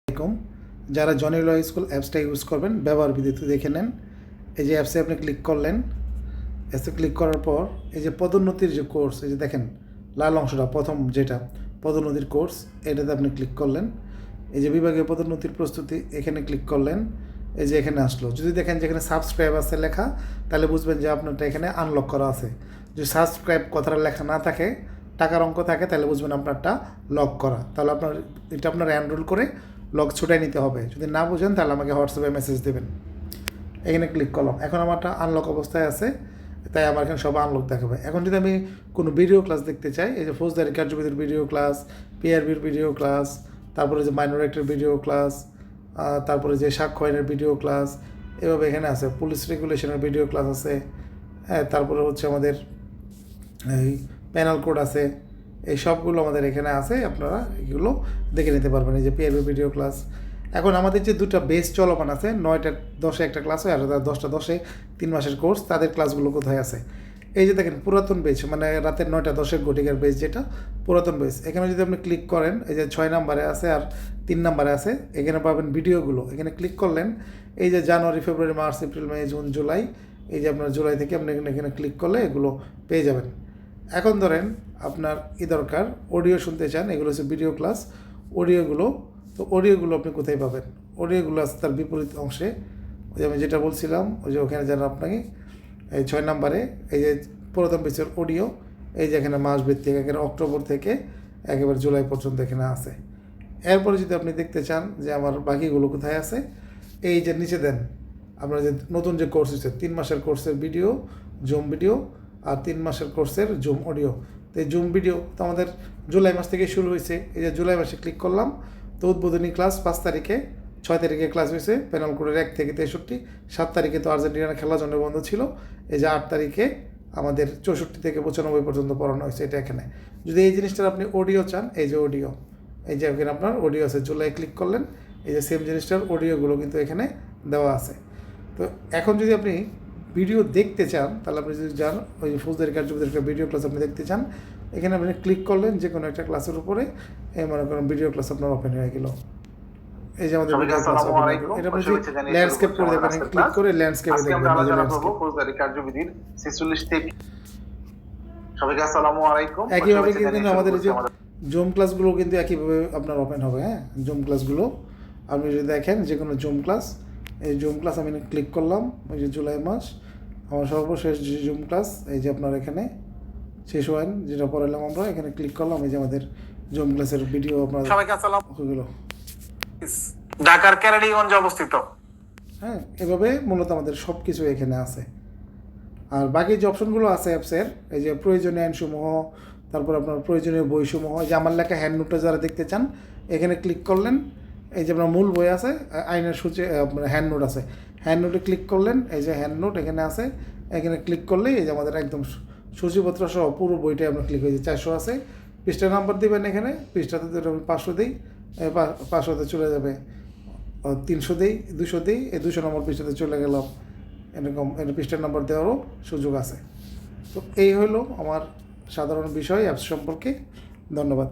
আসসালামাইকুম। যারা Johnny law school অ্যাপসটা ইউজ করবেন ব্যবহার বিধিতে দেখে নেন। এই যে অ্যাপসে আপনি ক্লিক করলেন, অ্যাপসে ক্লিক করার পর এই যে পদোন্নতির যে কোর্স, এই যে দেখেন লাল অংশটা প্রথম যেটা পদোন্নতির কোর্স, এটাতে আপনি ক্লিক করলেন। এই যে বিভাগীয় পদোন্নতির প্রস্তুতি, এখানে ক্লিক করলেন। এই যে এখানে আসলো, যদি দেখেন যেখানে সাবস্ক্রাইব আছে লেখা, তাহলে বুঝবেন যে আপনারটা এখানে আনলক করা আছে। যদি সাবস্ক্রাইব কথাটা লেখা না থাকে, টাকার অঙ্ক থাকে, তাহলে বুঝবেন আপনারটা লক করা। তাহলে এটা আপনার এনরোল করে লক ছুটাই নিতে হবে। যদি না বুঝেন তাহলে আমাকে হোয়াটসঅ্যাপে মেসেজ দেবেন। এখানে ক্লিক করলাম, এখন আমারটা আনলক অবস্থায় আছে, তাই আমার এখানে সব আনলক দেখাবে। এখন যদি আমি কোনো ভিডিও ক্লাস দেখতে চাই, এই যে ফৌজদারি কার্যবিধির ভিডিও ক্লাস, পিআরবির ভিডিও ক্লাস, তারপরে যে মাইনর অ্যাক্টের ভিডিও ক্লাস, তারপরে যে সাক্ষ্য আইনের ভিডিও ক্লাস, এভাবে এখানে আছে। পুলিশ রেগুলেশনের ভিডিও ক্লাস আছে, হ্যাঁ, তারপরে হচ্ছে আমাদের এই প্যানাল কোড আছে, এই সবগুলো আমাদের এখানে আছে। আপনারা এগুলো দেখে নিতে পারবেন। এই যে পিআরবি ভিডিও ক্লাস। এখন আমাদের যে দুটো বেস চলমান আছে, 9টা 10-এ একটা ক্লাস হয়, আর 10টা 10-এ 3 মাসের কোর্স, তাদের ক্লাসগুলো কোথায় আছে? এই যে দেখেন পুরাতন বেচ, মানে রাতের 9টা 10-এর ঘটিকার বেচ, যেটা পুরাতন বেচ। এখানে যদি আপনি ক্লিক করেন, এই যে 6 নম্বরে আছে আর 3 নম্বরে আছে, এখানে পাবেন ভিডিওগুলো। এখানে ক্লিক করলেন, এই যে জানুয়ারি, ফেব্রুয়ারি, মার্চ, এপ্রিল, মে, জুন, জুলাই, এই যে আপনার জুলাই থেকে আপনি এখানে ক্লিক করলে এগুলো পেয়ে যাবেন। এখন ধরেন আপনার দরকার অডিও শুনতে চান, এগুলো হচ্ছে ভিডিও ক্লাস, অডিওগুলো। তো অডিওগুলো আপনি কোথায় পাবেন? অডিওগুলো আছে তার বিপরীত অংশে, ওই যে আমি যেটা বলছিলাম, ওই যে ওখানে যেন আপনাকে এই 6 নম্বরে এই যে পুরাতন বেচের অডিও, এই যে এখানে মাস ভিত্তিক একেবারে অক্টোবর থেকে একেবারে জুলাই পর্যন্ত এখানে আছে। এরপরে যদি আপনি দেখতে চান যে আমার বাকিগুলো কোথায় আছে, এই যে নিচে দেন আপনার যে নতুন যে কোর্স হচ্ছে 3 মাসের কোর্সের ভিডিও, জুম ভিডিও, আর 3 মাসের কোর্সের জুম অডিও। তো এই জুম ভিডিও তো আমাদের জুলাই মাস থেকে শুরু হয়েছে। এই যে জুলাই মাসে ক্লিক করলাম, তো উদ্বোধনী ক্লাস 5 তারিখে, 6 তারিখে ক্লাস হয়েছে প্যানেল কোডের 1 থেকে 63, 7 তারিখে তো আর্জেন্টিনার খেলার জন্য বন্ধ ছিল। এই যে 8 তারিখে আমাদের 64 থেকে 95 পর্যন্ত পড়ানো হয়েছে, এটা এখানে। যদি এই জিনিসটার আপনি অডিও চান, এই যে অডিও, এই যে এখানে আপনার অডিও আছে, জুলাই ক্লিক করলেন, এই যে সেম জিনিসটার অডিওগুলো কিন্তু এখানে দেওয়া আছে। তো এখন যদি আপনি ভিডিও দেখতে চান, তাহলে আপনি যদি যান ওই ফৌজদারি কার্যবিধির একটা ভিডিও ক্লাস আপনি দেখতে চান, এখানে আপনি ক্লিক করলেন যে কোনো একটা ক্লাসের উপরে, মনে করেন ভিডিও ক্লাস আপনার ওপেন হয়ে গেল। এই যে আমাদের ভিডিও ক্লাস ওপেন হয়ে গেল। এটা আপনি ল্যান্ডস্কেপ করে দেবেন, ক্লিক করে ল্যান্ডস্কেপে দেখবেন। ফৌজদারি কার্যবিধির 46 থেকে। সবাইকে আসসালামু আলাইকুম। একইভাবে কিন্তু আমাদের যে জুম ক্লাসগুলো কিন্তু একইভাবে আপনার ওপেন হবে। হ্যাঁ, জুম ক্লাসগুলো আপনি যদি দেখেন যে কোনো জুম ক্লাস, এই জুম ক্লাস আমি ক্লিক করলাম, ওই যে জুলাই মাস আমার সর্বশেষ যে জুম ক্লাস, এই যে আপনার এখানে শেষ ওয়ান যেটা পড়ালাম আমরা, এখানে ক্লিক করলাম, এই যে আমাদের জুম ক্লাসের ভিডিও আপনার সবাইকে আসসালাম হয়ে গেল। ঢাকার কেরানীগঞ্জে অবস্থিত। হ্যাঁ, এভাবে মূলত আমাদের সব কিছু এখানে আছে। আর বাকি যে অপশনগুলো আছে অ্যাপসের, এই যে প্রয়োজনীয় আইনসমূহ, তারপর আপনার প্রয়োজনীয় বইসমূহ, যে আমার লেখা হ্যান্ড নোটটা যারা দেখতে চান, এখানে ক্লিক করলেন, এই যে আপনার মূল বই আছে, আইনের সূচি আপনার হ্যান্ড নোট আছে, হ্যান্ড নোটে ক্লিক করলেন, এই যে হ্যান্ড নোট এখানে আছে, এখানে ক্লিক করলেই এই যে আমাদের একদম সূচিপত্র সহ পুরো বইটাই আপনার ক্লিক হয়েছে। 400 আছে, পৃষ্ঠা নাম্বার দেবেন, এখানে পৃষ্ঠাতে যদি আমি 500 দিই, 500তে চলে যাবে, 300 দিই, 200 দিই, এই 200 নম্বর পৃষ্ঠাতে চলে গেলাম। এরকম পৃষ্ঠার নাম্বার দেওয়ারও সুযোগ আছে। তো এই হলো আমার সাধারণ বিষয় অ্যাপস সম্পর্কে। ধন্যবাদ।